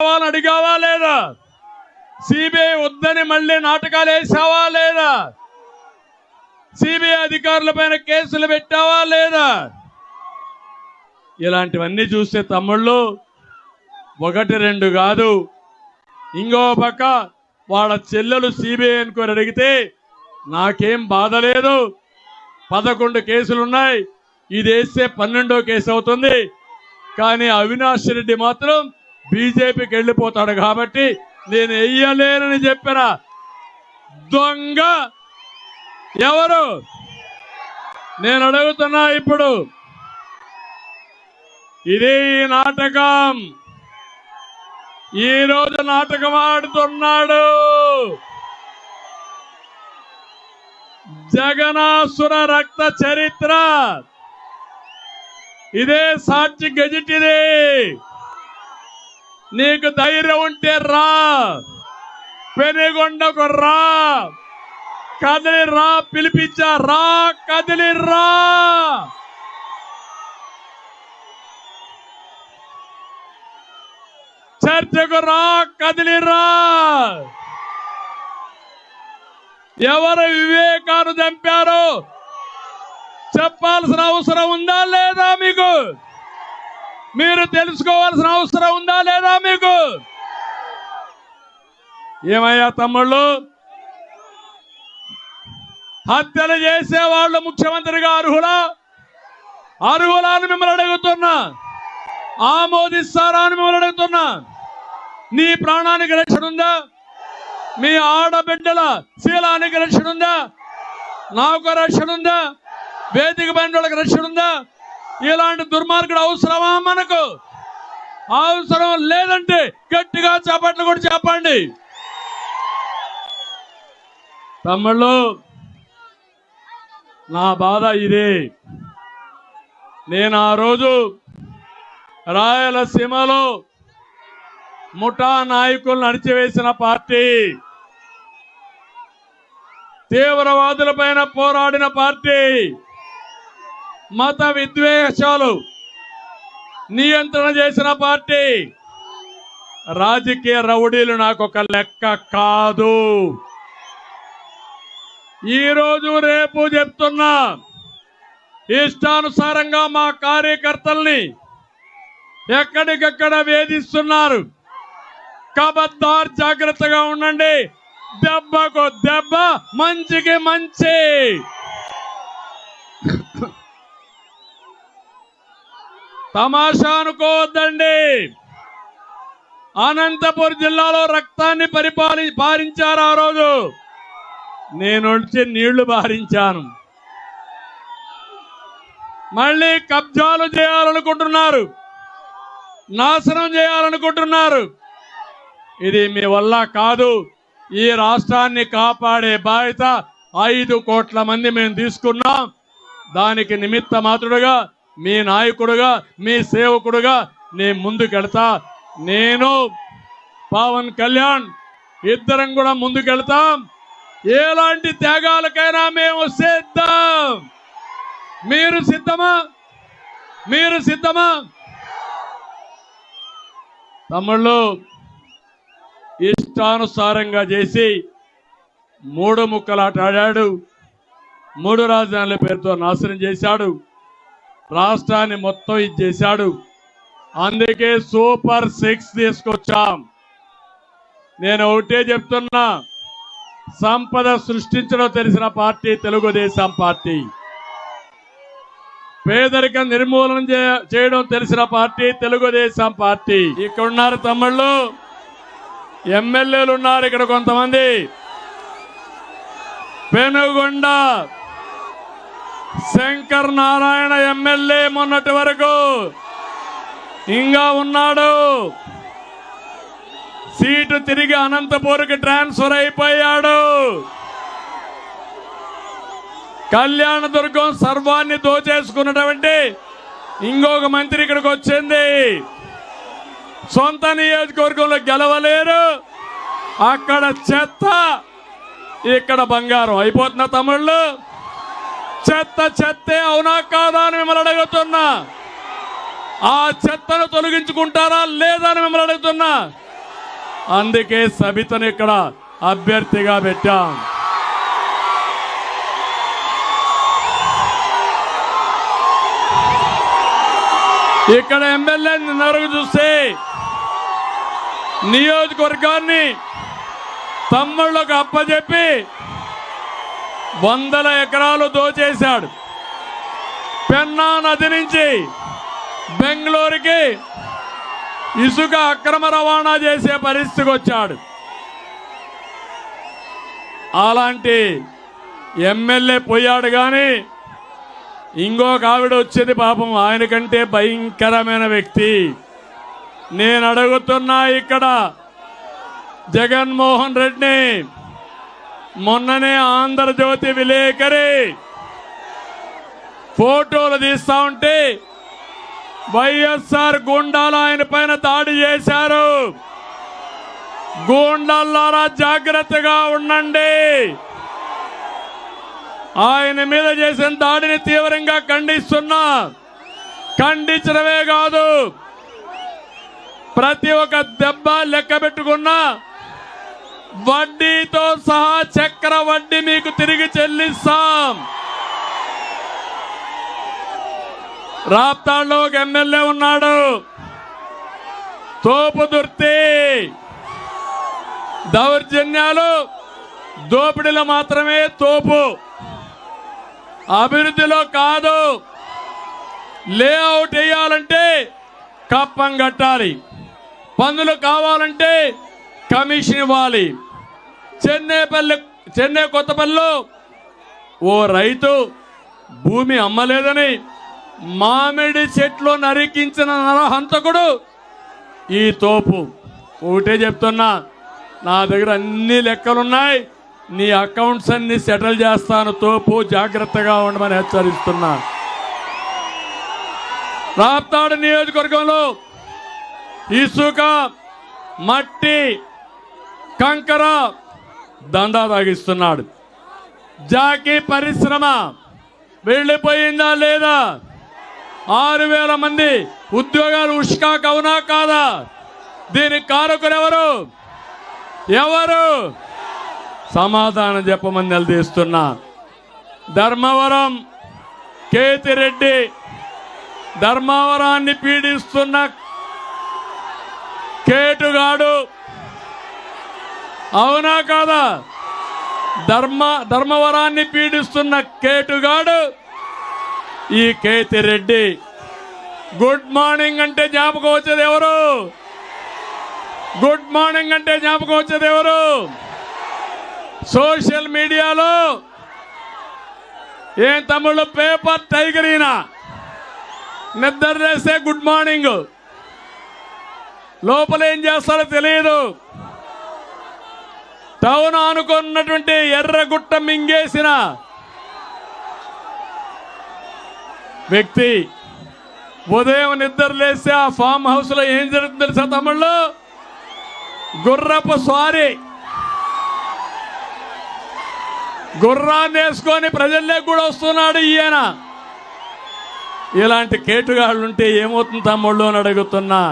అడిగావా లేదా? సిబిఐ వద్దని మళ్ళీ నాటకాలు వేసావా లేదా? సిబిఐ అధికారుల పైన కేసులు పెట్టావా లేదా? ఇలాంటివన్నీ చూస్తే తమ్ముళ్ళు ఒకటి రెండు కాదు. ఇంకో పక్క వాళ్ళ చెల్లెలు సిబిఐ అనుకొని అడిగితే నాకేం బాధ లేదు. 11 కేసులున్నాయి, ఇది వేస్తే 12వ కేసు అవుతుంది. కానీ అవినాష్ రెడ్డి మాత్రం బీజేపీకి వెళ్ళిపోతాడు కాబట్టి నేను వెయ్యలేనని చెప్పిన దొంగ ఎవరు? నేను అడుగుతున్నా ఇప్పుడు. ఇది నాటకం. ఈరోజు నాటకం ఆడుతున్నాడు. జగనాసుర రక్త చరిత్ర ఇదే సాక్షి గెజిట్. ఇది నీకు ధైర్యం ఉంటే రా, పెనుగొండకు రా, కదిలి రా, పిలిపించా రా, కదిలి రా. చర్చకు రా, కదిలి రా. ఎవరు వివేకాన్ని చంపారో చెప్పాల్సిన అవసరం ఉందా లేదా మీకు? మీరు తెలుసుకోవాల్సిన అవసరం ఉందా లేదా మీకు? ఏమయ్యా తమ్ముళ్ళు, హత్యలు చేసే వాళ్ళు ముఖ్యమంత్రిగా అర్హులా? అర్హులా అని మిమ్మల్ని అడుగుతున్నా. ఆమోదిస్తారా అని మిమ్మల్ని అడుగుతున్నా. నీ ప్రాణానికి రక్షణ ఉందా? మీ ఆడబిడ్డల శీలానికి రక్షణ ఉందా? నాకు రక్షణ ఉందా? వేదిక పైన వాళ్ళకి రక్షణ ఉందా? ఇలాంటి దుర్మార్గుడు అవసరమా మనకు? అవసరం లేదంటే గట్టిగా చప్పట్లు కూడా చెప్పండి. తమ్ముళ్ళు, నా బాధ ఇదే. నేను ఆ రోజు రాయలసీమలో ముఠా నాయకులను అణిచివేసిన పార్టీ, తీవ్రవాదుల పైన పోరాడిన పార్టీ, మత విద్వేషాలు నియంత్రణ చేసిన పార్టీ. రాజకీయ రౌడీలు నాకు ఒక లెక్క కాదు. ఈరోజు రేపు చెప్తున్నా, ఇష్టానుసారంగా మా కార్యకర్తల్ని ఎక్కడికక్కడ వేధిస్తున్నారు. ఖబర్దార్, జాగ్రత్తగా ఉండండి. దెబ్బకు దెబ్బ, మంచికి మంచి. తమాషా అనుకోవద్దండి. అనంతపురం జిల్లాలో రక్తాన్ని పారించారు. ఆ రోజు నేను వచ్చి నీళ్లు బారించాను. మళ్ళీ కబ్జాలు చేయాలనుకుంటున్నారు, నాశనం చేయాలనుకుంటున్నారు. ఇది మీ వల్ల కాదు. ఈ రాష్ట్రాన్ని కాపాడే బాధ్యత 5 కోట్ల మంది మేము తీసుకున్నాం. దానికి నిమిత్త మాత్రుడుగా, మీ నాయకుడుగా, మీ సేవకుడుగా నేను ముందుకెళ్తా. నేను పవన్ కళ్యాణ్ ఇద్దరం కూడా ముందుకెళ్తాం. ఎలాంటి త్యాగాలకైనా మేము సిద్ధం. మీరు సిద్ధమా? మీరు సిద్ధమా? తమ్ముళ్ళు, ఇష్టానుసారంగా చేసి 3 ముక్కలాట ఆడాడు. 3 రాజధానుల పేరుతో నాశనం చేశాడు. రాష్ట్రాన్ని మొత్తం ఇది చేశాడు. అందుకే సూపర్ 6 తీసుకొచ్చాం. నేను ఒకటే చెప్తున్నా, సంపద సృష్టించడం తెలిసిన పార్టీ తెలుగుదేశం పార్టీ. పేదరికం నిర్మూలన చేయడం తెలిసిన పార్టీ తెలుగుదేశం పార్టీ. ఇక్కడ ఉన్నారు తమ్ముళ్ళు, ఎమ్మెల్యేలు ఉన్నారు ఇక్కడ కొంతమంది. పెనుగొండ శంకర్ నారాయణ ఎమ్మెల్యే మొన్నటి వరకు ఇంకా ఉన్నాడు. సీటు తిరిగి అనంతపూర్కి ట్రాన్స్ఫర్ అయిపోయాడు. కళ్యాణదుర్గం సర్వాన్ని దోచేసుకున్నటువంటి ఇంకొక మంత్రి ఇక్కడికి వచ్చింది. సొంత నియోజకవర్గంలో గెలవలేరు. అక్కడ చెత్త, ఇక్కడ బంగారం అయిపోతున్న తమ్ముళ్ళు. చెత్త చెత్తే, అవునా కాదా అని మిమ్మల్ని అడుగుతున్నా. ఆ చెత్తను తొలగించుకుంటారా లేదా అని మిమ్మల్ని అడుగుతున్నా. అందుకే సబితను ఇక్కడ అభ్యర్థిగా పెట్టాం. ఇక్కడ ఎమ్మెల్యే నరుగు చూస్తే నియోజకవర్గాన్ని తమ్ముళ్ళకు అప్పచెప్పి 100 ఎకరాలు దోచేశాడు. పెన్నా నది నుంచి బెంగళూరుకి ఇసుక అక్రమ రవాణా చేసే పరిస్థితికి వచ్చాడు. అలాంటి ఎమ్మెల్యే పోయాడు. కానీ ఇంకొక ఆవిడ వచ్చేది పాపం ఆయన కంటే భయంకరమైన వ్యక్తి. నేను అడుగుతున్నా ఇక్కడ జగన్మోహన్ రెడ్డిని, మొన్ననే ఆంధ్రజ్యోతి విలేకరి ఫోటోలు తీస్తా ఉంటే వైఎస్ఆర్ గూండాలు ఆయన పైన దాడి చేశారు. గూండాలారా జాగ్రత్తగా ఉండండి. ఆయన మీద చేసిన దాడిని తీవ్రంగా ఖండిస్తున్నా. ఖండించడమే కాదు, ప్రతి ఒక్క దెబ్బ లెక్క పెట్టుకున్నా వడ్డీతో సహా చక్ర వడ్డీ మీకు తిరిగి చెల్లిస్తాం. రాప్తాడులో ఒక ఎమ్మెల్యే ఉన్నాడు, తోపు దుర్తి. దౌర్జన్యాలు దోపిడీలో మాత్రమే తోపు, అభివృద్ధిలో కాదు. లేఅవుట్ వేయాలంటే కప్పం కట్టాలి, పన్నులు కావాలంటే కమిషన్ ఇవ్వాలి. చెన్నై కొత్తపల్లిలో ఓ రైతు భూమి అమ్మలేదని మామిడి చెట్లు నరికించిన నరహంతకుడు ఈ తోపు. ఒకటే చెప్తున్నా, నా దగ్గర అన్ని లెక్కలున్నాయి, నీ అకౌంట్స్ అన్ని సెటిల్ చేస్తాను తోపు, జాగ్రత్తగా ఉండమని హెచ్చరిస్తున్నా. రాప్తాడు నియోజకవర్గంలో ఇసుక, మట్టి, కంకర దందా తాగిస్తున్నాడు. జాకీ పరిశ్రమ వెళ్ళిపోయిందా లేదా? 6,000 మంది ఉద్యోగాలు ఉష్కాకు అవునా కాదా? దీనికి కారకులు ఎవరు? సమాధానం చెప్పమని నిలదీస్తున్నా. ధర్మవరం కేతిరెడ్డి, ధర్మవరాన్ని పీడిస్తున్న కేటుగాడు అవునా కాదా? ధర్మవరాన్ని పీడిస్తున్న కేటుగాడు ఈ కేతిరెడ్డి. గుడ్ మార్నింగ్ అంటే జ్ఞాపకం వచ్చేది ఎవరు? గుడ్ మార్నింగ్ అంటే జ్ఞాపకం వచ్చేది ఎవరు? సోషల్ మీడియాలో ఏం తమ్ముళ్ళు పేపర్ టైగర్ ఈయన, నిద్ర చేస్తే గుడ్ మార్నింగ్, లోపల ఏం చేస్తారో తెలియదు. టౌన్ అనుకున్నటువంటి ఎర్రగుట్ట మింగేసిన వ్యక్తి ఉదయం నిద్ర లేస్తే ఆ ఫామ్ హౌస్ లో ఏం జరుగుతుంది తెలుసా తమ్ముళ్ళు? గుర్రపు స్వారీ. గుర్రాన్ని వేసుకొని ప్రజల్లోకి కూడా వస్తున్నాడు ఈయన. ఇలాంటి కేటుగాళ్ళు ఉంటే ఏమవుతుంది తమ్ముళ్ళు అని అడుగుతున్నా.